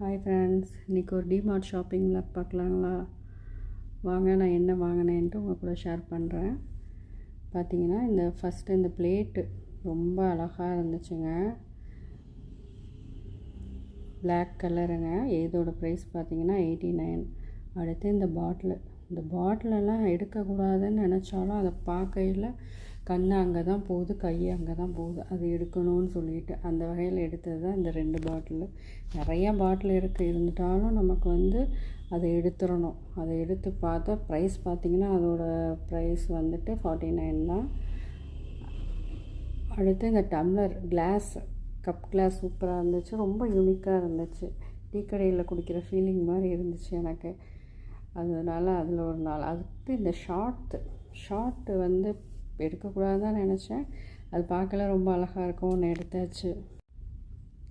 Hi friends, இன்றைக்கி ஒரு DMart ஷாப்பிங்கில் பார்க்கலாங்களா? வாங்க, நான் என்ன வாங்கினேன்ட்டு உங்கள் கூட ஷேர் பண்ணுறேன். பார்த்தீங்கன்னா, இந்த பிளேட்டு ரொம்ப அழகாக இருந்துச்சுங்க. பிளாக் கலருங்க. இதோட ப்ரைஸ் பார்த்தீங்கன்னா 89. அடுத்து இந்த பாட்டிலெல்லாம் எடுக்கக்கூடாதுன்னு நினச்சாலும் அதை பார்க்கையில் கண் அங்கே தான் போகுது, கை அங்கே தான் போகுது. அது எடுக்கணும்னு சொல்லிட்டு அந்த வகையில் எடுத்தது தான் இந்த 2 பாட்டிலு. நிறையா பாட்டில் இருந்துட்டாலும் நமக்கு அதை எடுத்துடணும். அதை எடுத்து பார்த்தா ப்ரைஸ் பார்த்திங்கன்னா அதோட ப்ரைஸ் 49 தான். அடுத்து இந்த டம்ளர் கப் கிளாஸ் சூப்பராக இருந்துச்சு. ரொம்ப யூனிக்காக இருந்துச்சு. டீ கடையில் குடிக்கிற ஃபீலிங் மாதிரி இருந்துச்சு எனக்கு. அதனால் அதில் ஒரு நாள். அடுத்து இந்த ஷார்ட்டு எடுக்கக்கூடாதுன்னு நினச்சேன். அது பார்க்கல ரொம்ப அழகாக இருக்கும்னு எடுத்தாச்சு.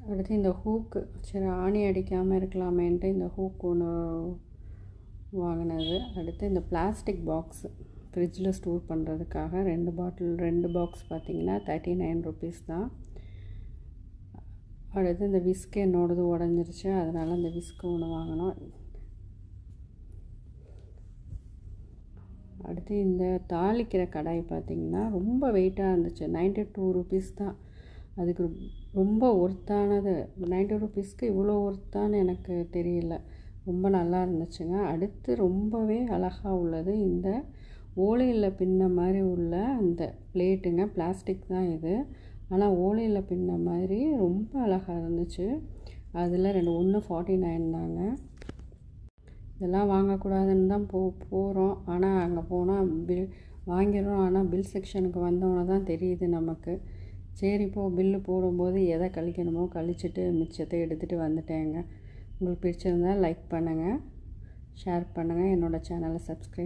அடுத்து இந்த ஹூக்கு, சரி ஆணி அடிக்காமல் இருக்கலாமேன்ட்டு இந்த ஹூக் ஒன்று வாங்கினது. அடுத்து இந்த பிளாஸ்டிக் பாக்ஸு ஃப்ரிட்ஜில் ஸ்டோர் பண்ணுறதுக்காக 2 பாக்ஸ் பார்த்திங்கன்னா 39 rupees தான். அடுத்து இந்த விஸ்க் என்னோடது உடஞ்சிருச்சு, அதனால் அந்த விஸ்க்கு ஒன்று வாங்கினோம். அடுத்து இந்த தாளிக்கிற கடாய் பார்த்திங்கன்னா ரொம்ப வெயிட்டாக இருந்துச்சு. 92 rupees தான். அதுக்கு ரொம்ப ஒர்த்தானது. 90 rupeesக்கு இவ்வளோ ஒர்த்தான்னு எனக்கு தெரியல. ரொம்ப நல்லா இருந்துச்சுங்க. அடுத்து ரொம்பவே அழகாக உள்ளது இந்த ஓலையில் பின்ன மாதிரி உள்ள அந்த பிளேட்டுங்க. பிளாஸ்டிக் தான் இது, ஆனால் ஓலையில் பின்ன மாதிரி ரொம்ப அழகாக இருந்துச்சு. அதில் 1 49 தாங்க. இதெல்லாம் வாங்கக்கூடாதுன்னு தான் போகிறோம். ஆனால் அங்கே போனால் வாங்கிடுறோம். ஆனால் பில் செக்ஷனுக்கு வந்தோன்னே தான் தெரியுது நமக்கு. சரி பில்லு போடும்போது எதை கழிக்கணுமோ கழிச்சிட்டு மிச்சத்தை எடுத்துகிட்டு வந்துட்டேங்க. உங்களுக்கு பிடிச்சிருந்தால் லைக் பண்ணுங்கள், ஷேர் பண்ணுங்கள், என்னோடய சேனலை சப்ஸ்கிரைப்